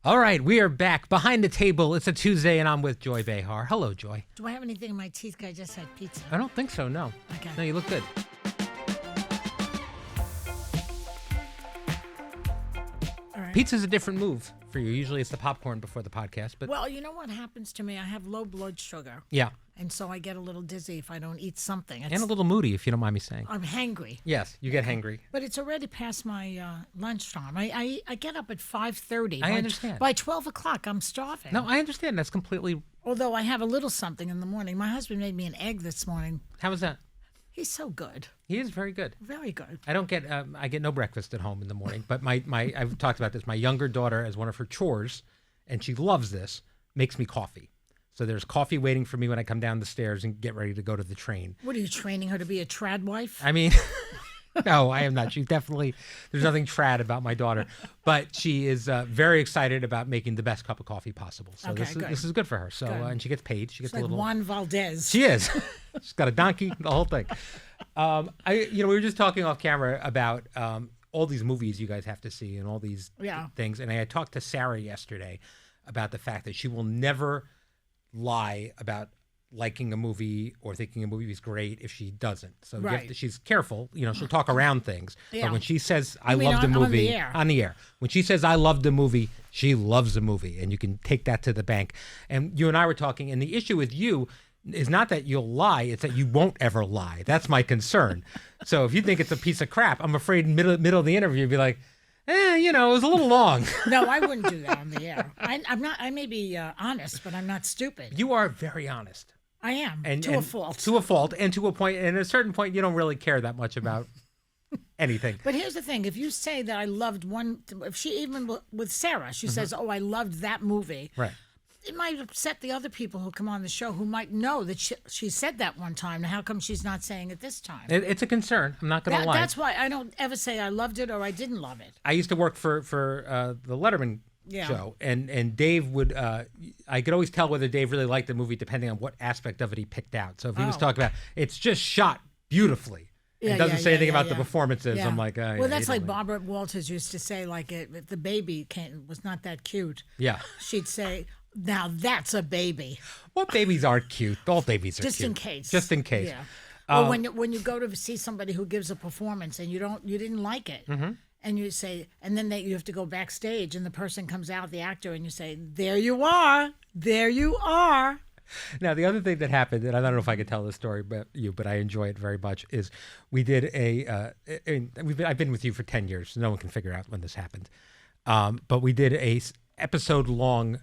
All right, we are back behind the table. It's a Tuesday, and I'm with Joy Behar. Hello, Joy. Do I have anything in my teeth? 'Cause I just had pizza. I don't think so, no. Okay. No, you look good. All right. Pizza's a different move for you. Usually it's the popcorn before the podcast, but Well, you know what happens to me? I have low blood sugar, yeah. and so I get a little dizzy if I don't eat something. And a little moody, if you don't mind me saying. I'm hangry. Yes, you get hangry. But it's already past my lunchtime. I get up at 5:30. I understand. By 12 o'clock, I'm starving. No, I understand. That's completely... Although I have a little something in the morning. My husband made me an egg this morning. How was that? He's so good. He is very good. Very good. I don't get... I get no breakfast at home in the morning, but my I've talked about this. My younger daughter, as one of her chores, and she loves this, makes me coffee. So there's coffee waiting for me when I come down the stairs and get ready to go to the train. What are you training her to be a trad wife? I mean, no, I am not. She's definitely, there's nothing trad about my daughter, but she is very excited about making the best cup of coffee possible. So Okay, this is good for her. So, Good. and she gets paid. She gets It's like a little. Juan Valdez. She is. She's got a donkey, the whole thing. We were just talking off camera about all these movies you guys have to see and all these things. And I had talked to Sarah yesterday about the fact that she will never lie about liking a movie or thinking a movie is great if she doesn't. So you have to, she's careful. You know, she'll talk around things. Yeah. But when she says, I mean loved a movie on the air. When she says, I loved a movie, she loves a movie. And you can take that to the bank. And you and I were talking, and the issue with you is not that you'll lie, it's that you won't ever lie. That's my concern. So if you think it's a piece of crap, I'm afraid middle of the interview, you'll be like, it was a little long. No, I wouldn't do that on the air. I'm not. I may be honest, but I'm not stupid. You are very honest. I am, to a fault. To a fault, and to a point. And at a certain point, you don't really care that much about anything. But here's the thing: if you say that I loved one, if she even with Sarah, she says, "Oh, I loved that movie," right? It might upset the other people who come on the show who might know that she said that one time. Now, how come she's not saying it this time? It's a concern. I'm not going to lie. That's why I don't ever say I loved it or I didn't love it. I used to work for the Letterman show, and Dave would. I could always tell whether Dave really liked the movie depending on what aspect of it he picked out. So if he was talking about it's just shot beautifully. It doesn't say anything about the performances. Yeah. I'm like, well, that's like Barbara Walters used to say, like if the baby was not that cute. Yeah, she'd say, "Now that's a baby." Well, babies are cute. All babies are just cute. in case. Just in case. Yeah. Or when you go to see somebody who gives a performance and you didn't like it, and you say, and then you have to go backstage, and the person comes out, the actor, and you say, "There you are, there you are." Now, the other thing that happened, and I don't know if I could tell this story, but I enjoy it very much, is we did I've been with you for 10 years, so no one can figure out when this happened. But we did a episode-long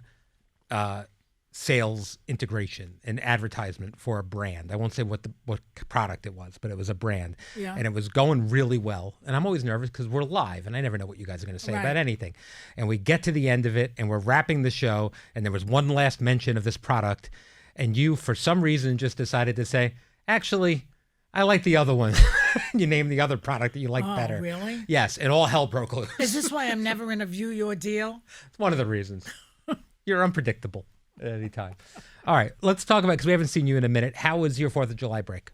sales integration and advertisement for a brand. I won't say what product it was, but it was a brand. Yeah. And it was going really well. And I'm always nervous because we're live and I never know what you guys are going to say about anything. And we get to the end of it and we're wrapping the show and there was one last mention of this product. And you, for some reason, just decided to say, actually, I like the other one. You named the other product that you like better. Oh, really? Yes, and all hell broke loose. Is this why I'm never in a View Your Deal? It's one of the reasons. You're unpredictable at any time. All right, let's talk about, because we haven't seen you in a minute. How was your 4th of July break?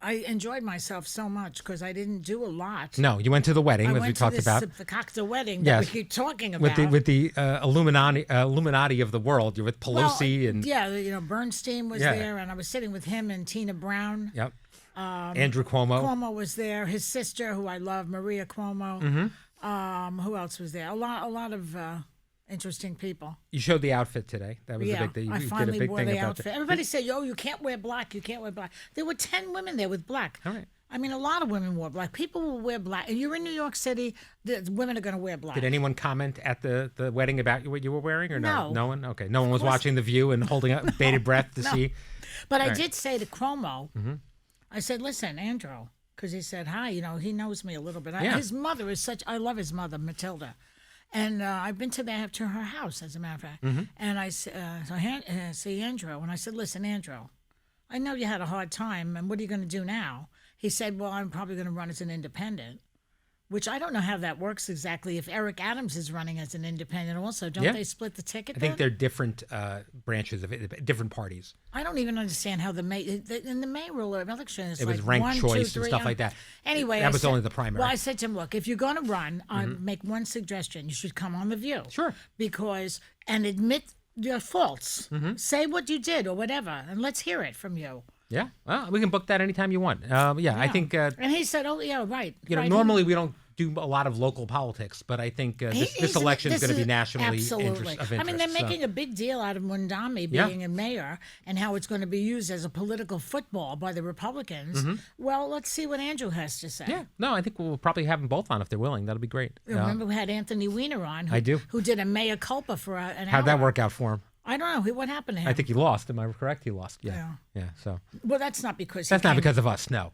I enjoyed myself so much because I didn't do a lot. No, you went to the wedding, as we talked about. The cocktail wedding that we keep talking about. With the Illuminati of the world. You're with Pelosi and... Yeah, Bernstein was there, and I was sitting with him and Tina Brown. Yep. Andrew Cuomo. Cuomo was there. His sister, who I love, Maria Cuomo. Mm-hmm. Who else was there? A lot of interesting people. You showed the outfit today. That was a big thing. I finally wore the outfit. Everybody said, "Yo, you can't wear black. You can't wear black." There were 10 women there with black. All right. I mean, a lot of women wore black. People will wear black. And you're in New York City, the women are going to wear black. Did anyone comment at the wedding about what you were wearing or no? No. No one? Okay. No one was watching The View and holding up bated breath to see? But I did say to Cuomo, I said, "Listen, Andrew," because he said, "Hi, he knows me a little bit." His mother is I love his mother, Matilda. And I've been to her house, as a matter of fact. And I see Andrew, and I said, "Listen, Andrew, I know you had a hard time, and what are you going to do now?" He said, "Well, I'm probably going to run as an independent." which I don't know how that works exactly. If Eric Adams is running as an independent also, don't they split the ticket I think they're different branches of it, different parties. I don't even understand how in the mayoral election it was ranked choice and stuff like that. Anyway, that was only the primary. Well, I said to him, look, if you're going to run, I make one suggestion. You should come on The View. Sure. And admit your faults. Say what you did or whatever, and let's hear it from you. Yeah, well, we can book that anytime you want. I think. And he said, "Oh, yeah, right." Normally we don't do a lot of local politics, but I think this election is going to be nationally of interest. I mean, they're making a big deal out of Mundami being a mayor and how it's going to be used as a political football by the Republicans. Well, let's see what Andrew has to say. Yeah, no, I think we'll probably have them both on if they're willing. That'll be great. Remember, we had Anthony Weiner on. Who did a mea culpa for an hour. How'd that work out for him? I don't know. What happened to him? I think he lost. Am I correct? He lost. Yeah. So. Well, that's not because. That's not because of us. No.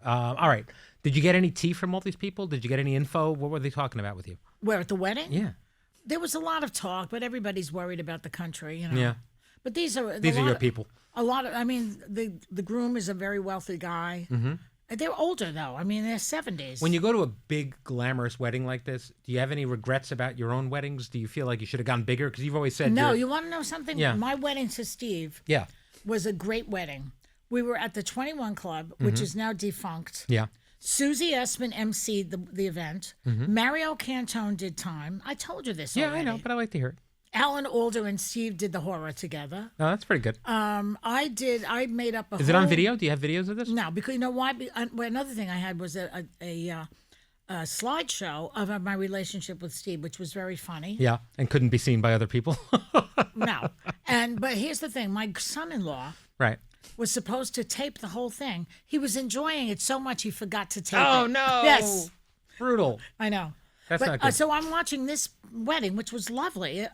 All right. Did you get any tea from all these people? Did you get any info? What were they talking about with you? Where, at the wedding? Yeah. There was a lot of talk, but everybody's worried about the country. Yeah. But these are your people. The groom is a very wealthy guy. They're older, though. I mean, they're 70s. When you go to a big, glamorous wedding like this, do you have any regrets about your own weddings? Do you feel like you should have gone bigger? Because you've always said... No, you want to know something? Yeah. My wedding to Steve was a great wedding. We were at the 21 Club, which is now defunct. Yeah. Susie Essman emceed the event. Mario Cantone did time. I told you this already. Yeah, I know, but I like to hear it. Alan Alda and Steve did the horror together. Oh, that's pretty good. I made up a Is it on video? Do you have videos of this? No, because you know why? Another thing I had was a slideshow of my relationship with Steve, which was very funny. Yeah, and couldn't be seen by other people. No. But here's the thing. My son-in-law was supposed to tape the whole thing. He was enjoying it so much he forgot to tape it. Oh, no. Yes. Brutal. I know. That's not good. So I'm watching this wedding, which was lovely.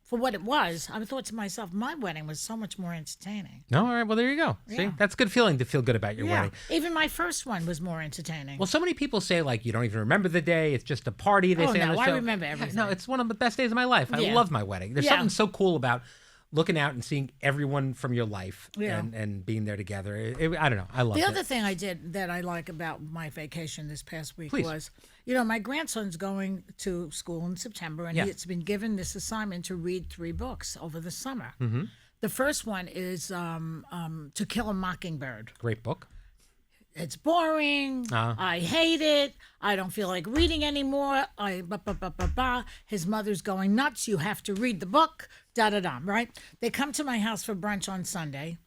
For what it was, I thought to myself, my wedding was so much more entertaining. No, all right. Well, there you go. See, that's a good feeling to feel good about your wedding. Even my first one was more entertaining. Well, so many people say, like, you don't even remember the day. It's just a party. They say on the show. I remember everything. No, it's one of the best days of my life. I love my wedding. There's something so cool about looking out and seeing everyone from your life and being there together. I don't know. I love it. The other thing I did that I like about my vacation this past week was, my grandson's going to school in September, and he's been given this assignment to read 3 books over the summer. The first one is To Kill a Mockingbird. Great book. It's boring. I hate it. I don't feel like reading anymore. His mother's going nuts. You have to read the book. Da-da-da, right? They come to my house for brunch on Sunday.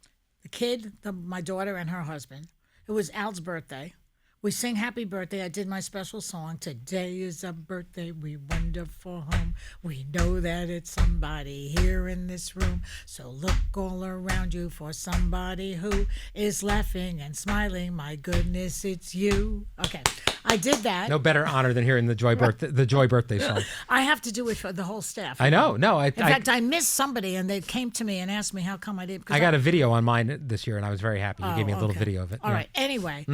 The kid, my daughter, and her husband. It was Al's birthday. We sing happy birthday. I did my special song. Today is a birthday we wonder for home. We know that it's somebody here in this room. So look all around you for somebody who is laughing and smiling. My goodness, it's you. Okay, I did that. No better honor than hearing the Joy birthday song. I have to do it for the whole staff. I know. No, in fact, I missed somebody, and they came to me and asked me how come I did. I got a video on mine this year, and I was very happy. You gave me a little video of it. All right. Anyway.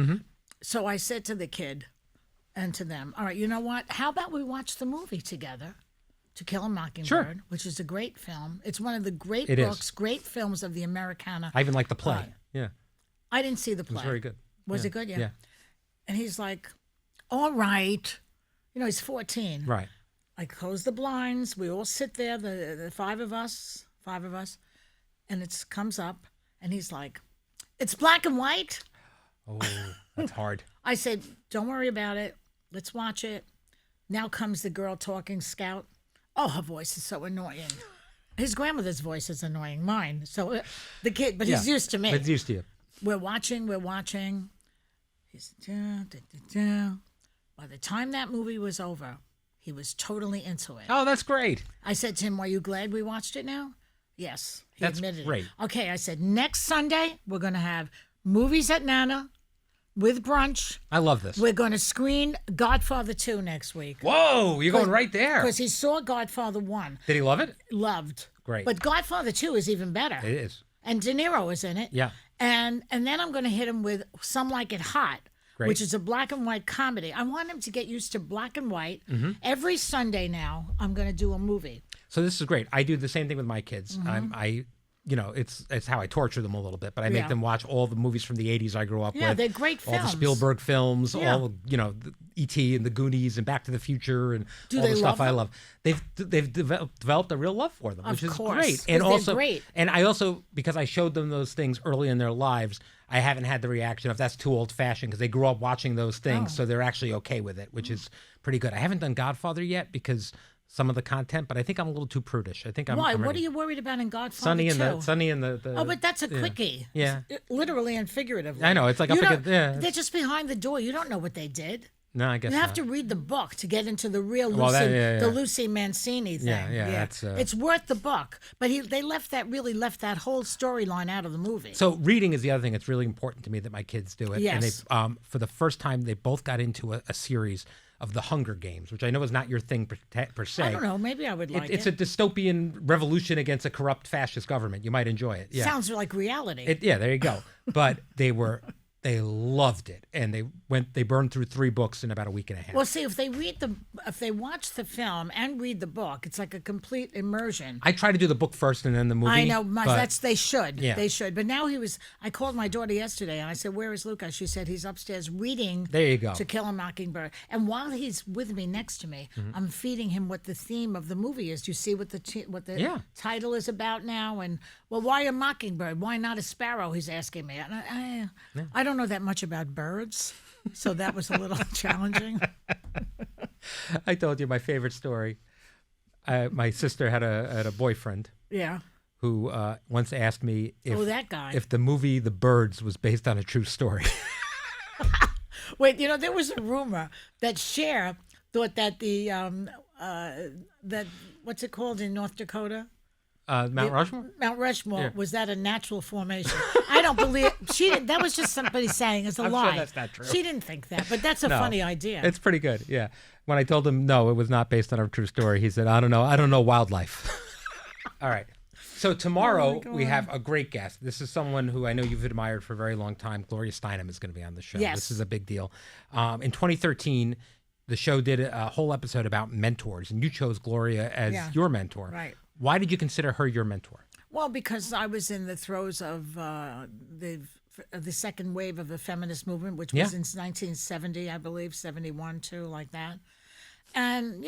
So I said to the kid and to them, all right, you know what? How about we watch the movie together, To Kill a Mockingbird, which is a great film. It's one of the great books, great films of the Americana. I even like the play. I didn't see the play. It was very good. Was it good? Yeah. And he's like, all right. He's 14. Right. I close the blinds. We all sit there, the 5 of us, and it comes up, and he's like, it's black and white. Oh, that's hard. I said, don't worry about it. Let's watch it. Now comes the girl talking, Scout. Oh, her voice is so annoying. His grandmother's voice is annoying. Mine. So the kid, but he's used to me. He's used to you. We're watching. He's By the time that movie was over, he was totally into it. Oh, that's great. I said to him, are you glad we watched it now? Yes. He That's admitted great. it. Okay, I said, next Sunday, we're going to have movies at Nana with brunch. I love this. We're going to screen Godfather 2 next week. Whoa, you're going right there. Because he saw Godfather 1. Did he love it? Loved. Great. But Godfather 2 is even better. It is. And De Niro is in it. Yeah. And then I'm going to hit him with Some Like It Hot, which is a black and white comedy. I want him to get used to black and white. Mm-hmm. Every Sunday now, I'm going to do a movie. So this is great. I do the same thing with my kids. Mm-hmm. it's how I torture them a little bit, but I make them watch all the movies from the 80s I grew up with. Yeah, they're great films. All the Spielberg films, all, the E.T. and the Goonies and Back to the Future and all the stuff I love. They've developed a real love for them, which is great. And also, great. And I also, because I showed them those things early in their lives, I haven't had the reaction of that's too old-fashioned because they grew up watching those things, so they're actually okay with it, which is pretty good. I haven't done Godfather yet because some of the content, but I think I'm a little too prudish. I think I'm. Why? What are you worried about in Godfather? Sonny and the. Oh, but that's a quickie. Yeah. Literally and figuratively. I know. It's like they're just behind the door. You don't know what they did. No, I guess you have to read the book to get into the real the Lucy Mancini thing. Yeah. That's. It's worth the book, but they left that whole storyline out of the movie. So reading is the other thing. It's really important to me that my kids do it. Yes. And they, for the first time, they both got into a series of the Hunger Games, which I know is not your thing per se. I don't know. Maybe I would like it. It's a dystopian revolution against a corrupt fascist government. You might enjoy it. Yeah. Sounds like reality. There you go. But they loved it, and they burned through 3 books in about a week and a half. Well, see, if they watch the film and read the book, it's like a complete immersion. I try to do the book first and then the movie. I know, they should. Yeah. They should. But now I called my daughter yesterday and I said, "Where is Luca?" She said he's upstairs reading. There you go. To Kill a Mockingbird. And while he's with me next to me, I'm feeding him what the theme of the movie is. Do you see what the title is about now? And why a mockingbird? Why not a sparrow? He's asking me. And I don't know that much about birds, so that was a little challenging. I told you my favorite story. My sister had a boyfriend. Yeah. Who once asked me if the movie The Birds was based on a true story. Wait, there was a rumor that Cher thought that that what's it called in North Dakota? Mount Rushmore? Mount Rushmore, was that a natural formation? I don't believe she didn't. That was just somebody saying as a lie. I'm sure that's not true. She didn't think that, but that's a funny idea. It's pretty good, yeah. When I told him no, it was not based on a true story, he said, I don't know wildlife. All right. So tomorrow we have a great guest. This is someone who I know you've admired for a very long time. Gloria Steinem is going to be on the show. Yes. This is a big deal. In 2013, the show did a whole episode about mentors, and you chose Gloria as your mentor. Right. Why did you consider her your mentor? Well, because I was in the throes of the second wave of the feminist movement, which was in 1970, I believe, 71 too, like that. And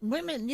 women.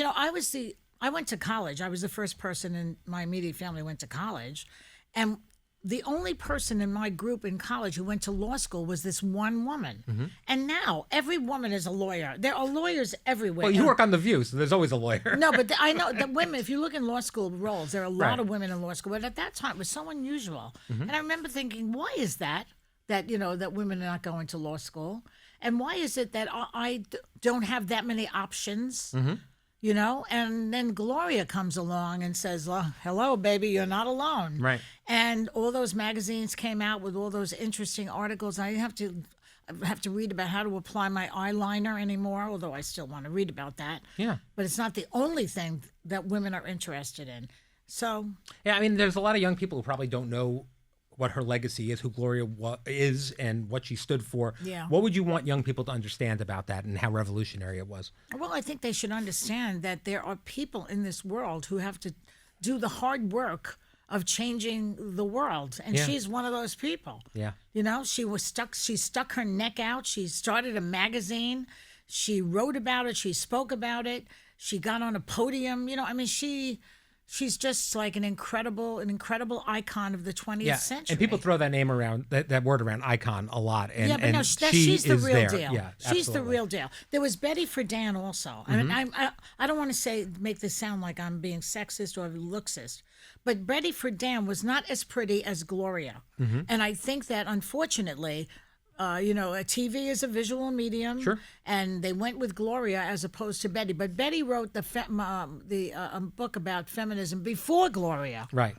I went to college. I was the first person in my immediate family who went to college, and the only person in my group in college who went to law school was this one woman. Mm-hmm. And now every woman is a lawyer. There are lawyers everywhere. Well, you work on The View, so there's always a lawyer. No, but I know that women, if you look in law school roles, there are a lot of women in law school. But at that time, it was so unusual. Mm-hmm. And I remember thinking, why is that women are not going to law school? And why is it that I don't have that many options? Mm-hmm. And then Gloria comes along and says, well, hello, baby, you're not alone. Right. And all those magazines came out with all those interesting articles. I didn't have to read about how to apply my eyeliner anymore, although I still want to read about that. Yeah. But it's not the only thing that women are interested in. So. Yeah, I mean, there's a lot of young people who probably don't know what her legacy is, who Gloria is, and what she stood for. Yeah. What would you want young people to understand about that and how revolutionary it was? Well, I think they should understand that there are people in this world who have to do the hard work of changing the world, and she's one of those people. Yeah. She stuck her neck out. She started a magazine. She wrote about it. She spoke about it. She got on a podium. She's just like an incredible icon of the 20th century. And people throw that name around, that word around, icon, a lot. And she's the real deal. Yeah, she's the real deal. There was Betty Friedan also. Mm-hmm. I mean, I don't want to make this sound like I'm being sexist or looksist, but Betty Friedan was not as pretty as Gloria. Mm-hmm. And I think that, unfortunately, a TV is a visual medium, sure. And they went with Gloria as opposed to Betty. But Betty wrote the book about feminism before Gloria, right?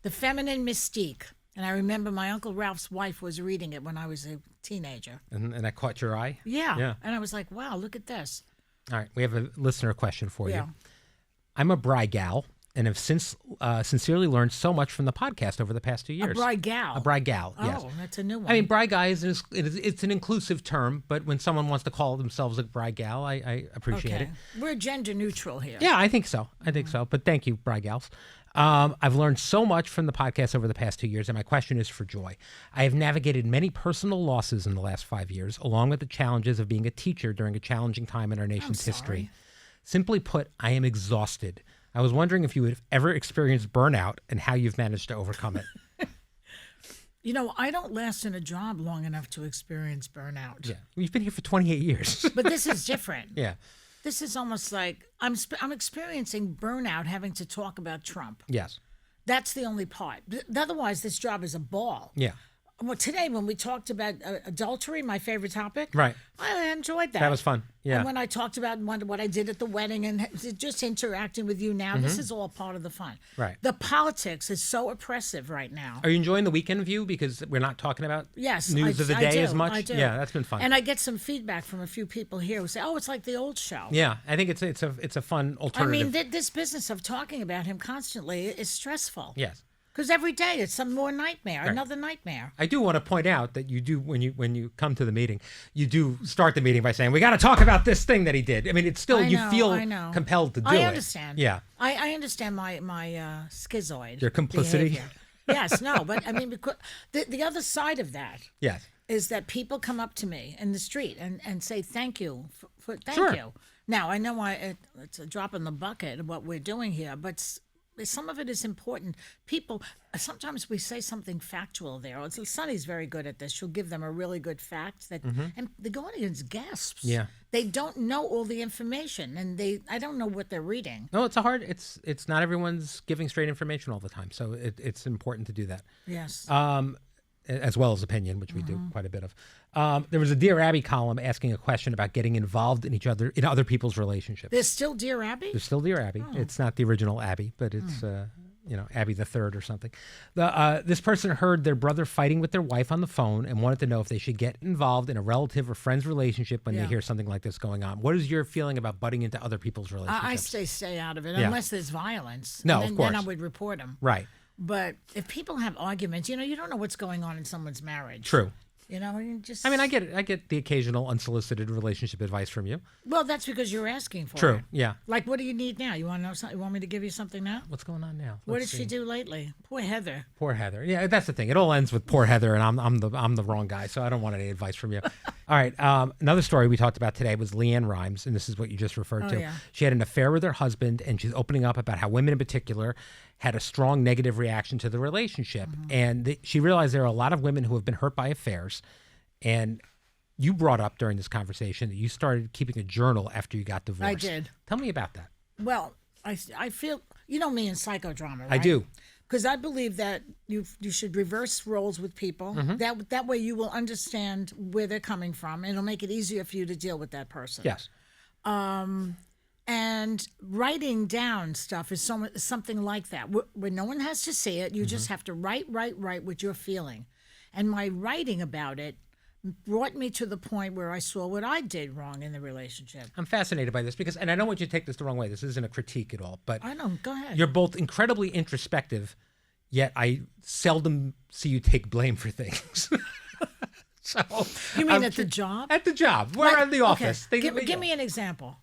The Feminine Mystique. And I remember my Uncle Ralph's wife was reading it when I was a teenager. And that caught your eye? Yeah. And I was like, wow, look at this. All right, we have a listener question for you. I'm a Bry gal and have since sincerely learned so much from the podcast over the past 2 years. A bri-gal. A bri-gal, yes. Oh, that's a new one. I mean, bri-guy it's an inclusive term, but when someone wants to call themselves a bri-gal, I appreciate it. We're gender neutral here. Yeah, I think so. But thank you, bri-gals. I've learned so much from the podcast over the past 2 years, and my question is for Joy. I have navigated many personal losses in the last 5 years, along with the challenges of being a teacher during a challenging time in our nation's history. Simply put, I am exhausted. I was wondering if you have ever experienced burnout and how you've managed to overcome it. You know, I don't last in a job long enough to experience burnout. Yeah, you've been here for 28 years. But this is different. Yeah. This is almost like I'm experiencing burnout having to talk about Trump. Yes. That's the only part. Otherwise, this job is a ball. Yeah. Well, today when we talked about adultery, my favorite topic, right? I enjoyed that. That was fun. Yeah. And when I talked about what I did at the wedding and just interacting with you now, this is all part of the fun. Right. The politics is so oppressive right now. Are you enjoying the Weekend View because we're not talking about news of the I day do, as much? I do. Yeah, that's been fun. And I get some feedback from a few people here who say, "Oh, it's like the old show." Yeah, I think it's a fun alternative. I mean, this business of talking about him constantly is stressful. Yes. Because every day it's some more nightmare, another nightmare. I do want to point out that you do when you come to the meeting, you do start the meeting by saying, "We got to talk about this thing that he did." I mean, it's still you feel compelled to do it. I understand. Yeah, I understand my schizoid. Your complicity. Behavior. Yes, no, but I mean, because the other side of that. Yes. Is that people come up to me in the street and say thank you for thank Sure. you. Now I know it's a drop in the bucket of what we're doing here, but some of it is important. People, sometimes we say something factual there. Sunny's very good at this. She'll give them a really good fact and the audience gasps. Yeah. They don't know all the information, and I don't know what they're reading. No, it's not everyone's giving straight information all the time, so it's important to do that. Yes. As well as opinion, which we do quite a bit of. There was a Dear Abby column asking a question about getting involved in other people's relationships. There's still Dear Abby? There's still Dear Abby. Oh. It's not the original Abby, but it's Abby the Third or something. This person heard their brother fighting with their wife on the phone and wanted to know if they should get involved in a relative or friend's relationship when they hear something like this going on. What is your feeling about butting into other people's relationships? I stay out of it unless there's violence. No, of course. Then I would report them. Right. But if people have arguments, you don't know what's going on in someone's marriage. True. You just. I mean, I get it. I get the occasional unsolicited relationship advice from you. Well, that's because you're asking for it. True. Yeah. Like, what do you need now? You want to know something? You want me to give you something now? What's going on now? What did she do lately? Poor Heather. Poor Heather. Yeah, that's the thing. It all ends with poor Heather, and I'm the wrong guy, so I don't want any advice from you. All right. Another story we talked about today was Leanne Rimes, and this is what you just referred to. Yeah. She had an affair with her husband, and she's opening up about how women in particular had a strong negative reaction to the relationship, and she realized there are a lot of women who have been hurt by affairs. And you brought up during this conversation that you started keeping a journal after you got divorced. I did. Tell me about that. Well, I feel, you know me in psychodrama, right? I do. Because I believe that you should reverse roles with people. That way you will understand where they're coming from, and it'll make it easier for you to deal with that person. Yes. And writing down stuff is something like that. Where no one has to see it, you just have to write what you're feeling. And my writing about it brought me to the point where I saw what I did wrong in the relationship. I'm fascinated by this because, and I don't want you to take this the wrong way. This isn't a critique at all, but I know. Go ahead. You're both incredibly introspective, yet I seldom see you take blame for things. So you mean at the job? At the job. We're at the office. Okay. Give me an example.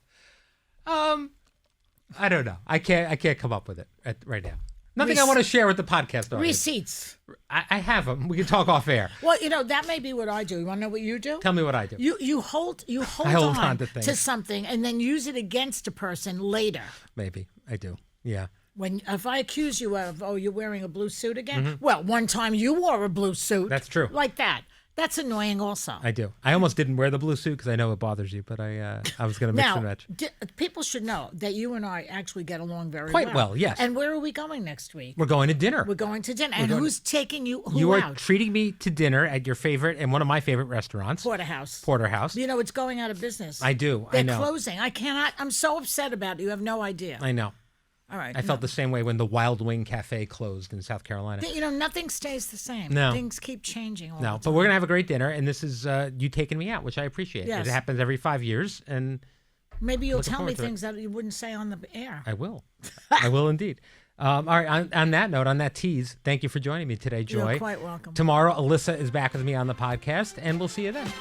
I don't know. I can't come up with it right now. Nothing I want to share with the podcast audience. Receipts. I have them. We can talk off air. Well, that may be what I do. You want to know what you do? Tell me what I do. You hold on to something and then use it against a person later. Maybe I do. Yeah. If I accuse you of, you're wearing a blue suit again? Well, one time you wore a blue suit. That's true. Like that. That's annoying also. I do. I almost didn't wear the blue suit because I know it bothers you, but I was going to mix and match. People should know that you and I actually get along very quite well, yes. And where are we going next week? We're going to dinner. We're going to dinner. And who's taking you out? You are treating me to dinner at your favorite and one of my favorite restaurants. Porterhouse. It's going out of business. I do. They're I know. Closing. I cannot. I'm so upset about it. You have no idea. I know. All right. I felt the same way when the Wild Wing Cafe closed in South Carolina. Nothing stays the same. No. Things keep changing all the time. But we're going to have a great dinner, and this is you taking me out, which I appreciate. Yes. It happens every 5 years, and Maybe you'll tell me things that you wouldn't say on the air. I will. I will indeed. All right. On that note, on that tease, thank you for joining me today, Joy. You're quite welcome. Tomorrow, Alyssa is back with me on the podcast, and we'll see you then.